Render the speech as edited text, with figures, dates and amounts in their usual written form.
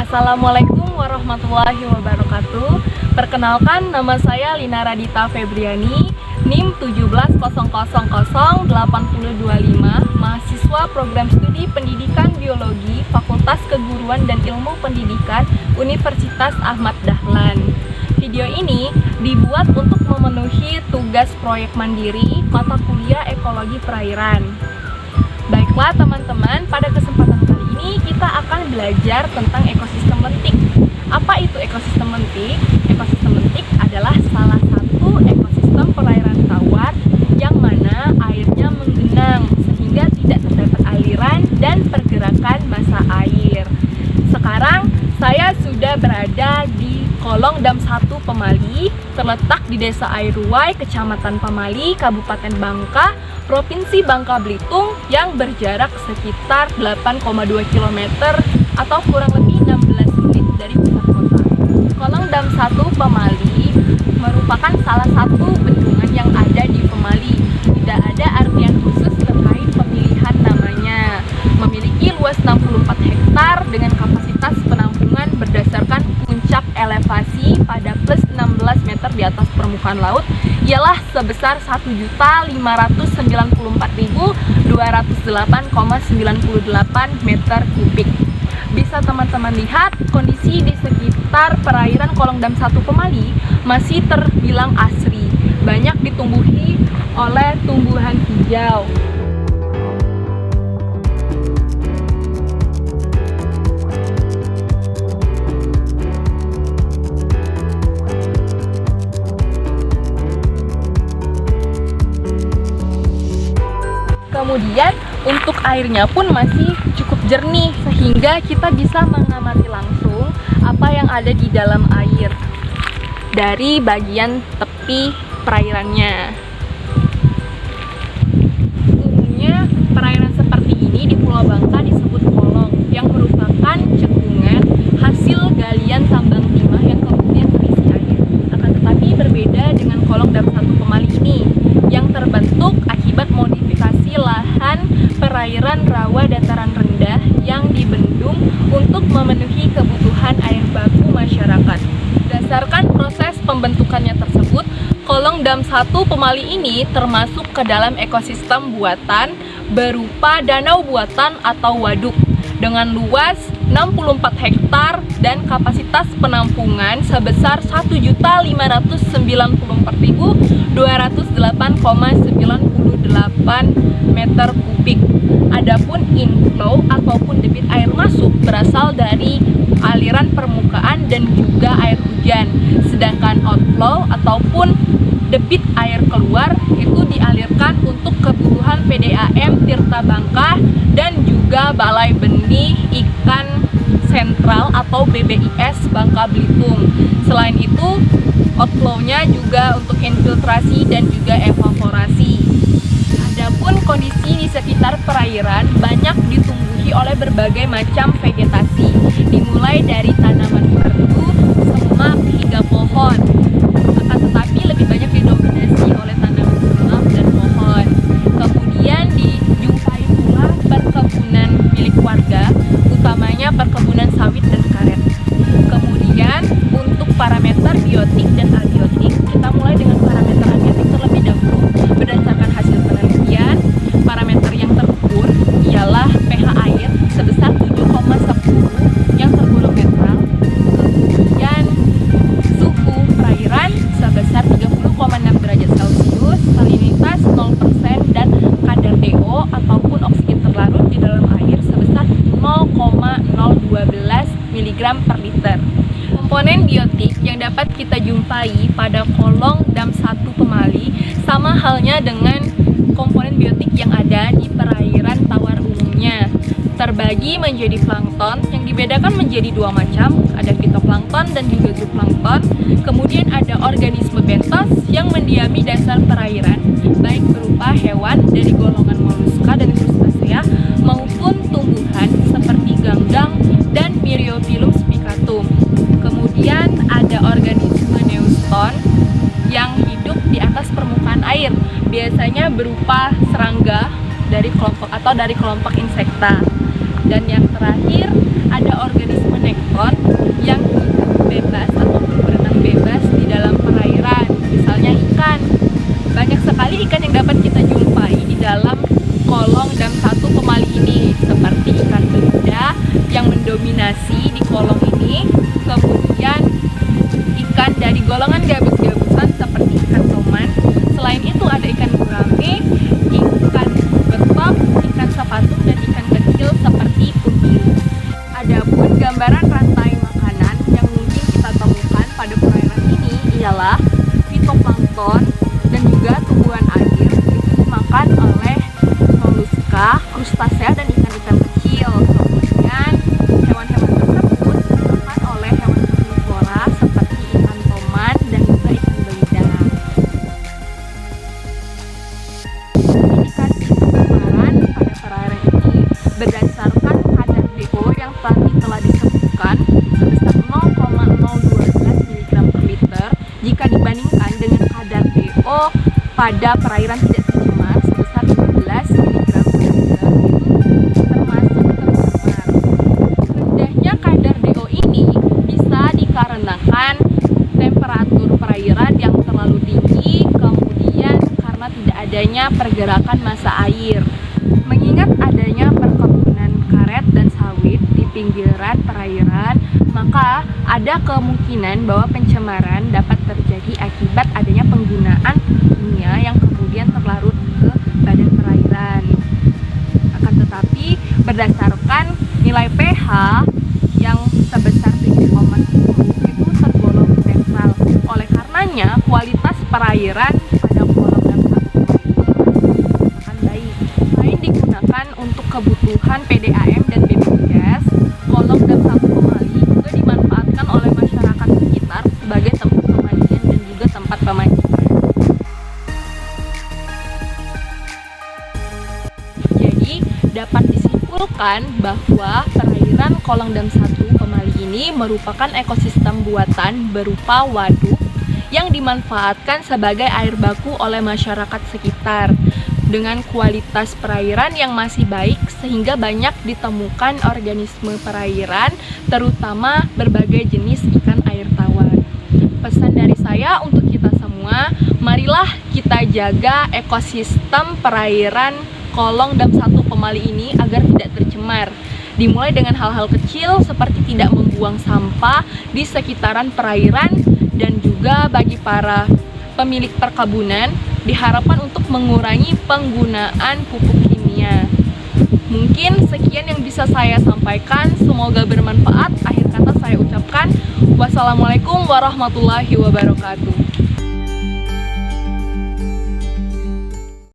Assalamualaikum warahmatullahi wabarakatuh. Perkenalkan, nama saya Lina Radita Febriani, NIM 170008025, mahasiswa program studi Pendidikan Biologi Fakultas Keguruan dan Ilmu Pendidikan Universitas Ahmad Dahlan. Video ini dibuat untuk memenuhi tugas proyek mandiri mata kuliah Ekologi Perairan. Baiklah teman-teman, pada kesempatan kali ini kita akan belajar tentang ekosistem lentik. Apa itu ekosistem lentik? Ekosistem lentik adalah salah satu ekosistem perairan tawar yang mana airnya menggenang sehingga tidak terdapat aliran dan pergerakan massa air. Sekarang saya sudah berada di Kolong Dam 1 Pemali, terletak di Desa Airuwai, Kecamatan Pemali, Kabupaten Bangka, Provinsi Bangka Belitung, yang berjarak sekitar 8,2 km atau kurang lebih 16 menit dari pusat kota. Kolong Dam 1 Pemali merupakan salah satu bendungan yang ada di Pemali. Tidak ada artian khusus terkait pemilihan namanya. Memiliki luas 64 hektar dengan kapasitas penampungan berdasarkan puncak elevasi pada plus 16 meter di atas permukaan laut ialah sebesar 1.594.208,98 meter kubik. Bisa teman-teman lihat kondisi di sekitar perairan Kolong Dam 1 Pemali masih terbilang asri, banyak ditumbuhi oleh tumbuhan hijau. Kemudian untuk airnya pun masih cukup jernih sehingga kita bisa mengamati langsung apa yang ada di dalam air dari bagian tepi perairannya. Umumnya perairan seperti ini di Pulau Bangka disebut kolong, yang merupakan cekungan hasil galian tambang timah yang kemudian terisi air. Akan tetapi berbeda dengan Kolong Dam 1 Pemali ini yang terbentuk akibat modifikasi lahan perairan rawa dataran rendah yang dibendung untuk memenuhi kebutuhan air baku masyarakat. Berdasarkan proses pembentukannya tersebut, Kolong Dam 1 Pemali ini termasuk ke dalam ekosistem buatan berupa danau buatan atau waduk dengan luas 64 hektar dan kapasitas penampungan sebesar 1.594.208,98 meter kubik. Adapun inflow ataupun debit air masuk berasal dari aliran permukaan dan juga air hujan. Sedangkan outflow ataupun debit air keluar itu dialirkan untuk kebutuhan PDAM Tirta Bangka dan juga Balai Benih Ikan Sentral atau BBIS Bangka Belitung. Selain itu, outflow-nya juga untuk infiltrasi dan juga evaporasi. Adapun kondisi di sekitar perairan banyak ditumbuhi oleh berbagai macam vegetasi, dimulai dari tanaman perdu, semak hingga pohon. Akan tetapi lebih banyak didominasi oleh tanaman semak dan pohon. Kemudian dijumpai pula perkebunan milik warga, utamanya perkebunan sawit dan karet. Kemudian untuk parameter biotik dan abiotik, kita mulai dengan parameter abiotik terlebih dahulu. Berdasarkan hasil penelitian, parameter yang terukur ialah pH air sebesar 7,10 yang tergolong netral. Kemudian suhu perairan sebesar 30,6 derajat Celcius, salinitas 0% dan kadar DO ataupun oksigen terlarut di dalam air sebesar 0,012 mg per liter. Komponen biotik yang dapat kita jumpai pada Kolong Dam 1 Pemali sama halnya dengan komponen biotik yang ada di perairan tawar umumnya. Terbagi menjadi plankton yang dibedakan menjadi dua macam, ada fitoplankton dan juga zooplankton. Kemudian ada organisme bentos yang mendiami dasar perairan, baik berupa hewan dari golongan moluska dan krustasea maupun tumbuhan seperti ganggang dan Myriophyllum spicatum. Kemudian ada organisme neuston yang hidup di atas permukaan air, biasanya berupa serangga dari kelompok insekta. Dan yang terakhir, ada organisme nekton yang hidup bebas atau berenang bebas di dalam perairan, misalnya ikan. Banyak sekali ikan yang dapat kita jumpai di dalam kolong dam 1 Pemali ini, seperti ikan belida yang mendominasi di kolong ini, kemudian ikan dari golongan gabus-gabusan seperti ikan toman. Selain itu ada ikan gurame, ikan betok, ikan sapatung, dan ikan kecil seperti kuntilu. Adapun gambaran rantai makanan yang mungkin kita temukan pada perairan ini ialah fitoplankton dan juga tumbuhan air itu dimakan oleh moluska, krustasea, dan ikan-ikan kecil. Kemudian hewan-hewan tersebut dimakan oleh hewan karnivora seperti ikan toman dan juga ikan belida. Indikasi pencemaran pada perairan ini berdasarkan kadar DO yang tadi telah disebutkan sebesar 0,012 mg per liter jika dibandingkan dengan kadar DO pada perairan tidak tercemar sebesar 15 mg per liter, itu termasuk tercemar. Rendahnya kadar DO ini bisa dikarenakan temperatur perairan yang terlalu tinggi, kemudian karena tidak adanya pergerakan massa air. Mengingat adanya perkebunan karet dan sawit di pinggiran perairan, maka ada kemungkinan bahwa pencemaran dapat terjadi akibat adanya penggunaan kimia yang kemudian terlarut ke badan perairan. Akan tetapi, berdasarkan nilai pH yang sebesar 7,10 itu tergolong netral. Oleh karenanya, kualitas perairan pada kolong dam 1 akan baik. Selain digunakan untuk kebutuhan PDAM dan biogas, kolong dam 1 Pemali juga dimanfaatkan oleh masyarakat sekitar sebagai tempat pemandian dan juga tempat pemancingan. Jadi, dapat disimpulkan bahwa perairan kolong dam 1 Pemali ini merupakan ekosistem buatan berupa waduk yang dimanfaatkan sebagai air baku oleh masyarakat sekitar dengan kualitas perairan yang masih baik sehingga banyak ditemukan organisme perairan, terutama berbagai jenis ikan air tawar. Pesan dari saya untuk kita semua, marilah kita jaga ekosistem perairan kolong dam 1 Pemali ini agar tidak tercemar. Dimulai dengan hal-hal kecil seperti tidak membuang sampah di sekitaran perairan, dan juga bagi para pemilik perkebunan diharapkan untuk mengurangi penggunaan pupuk kimia. Mungkin sekian yang bisa saya sampaikan, semoga bermanfaat. Akhir kata saya ucapkan wassalamualaikum warahmatullahi wabarakatuh.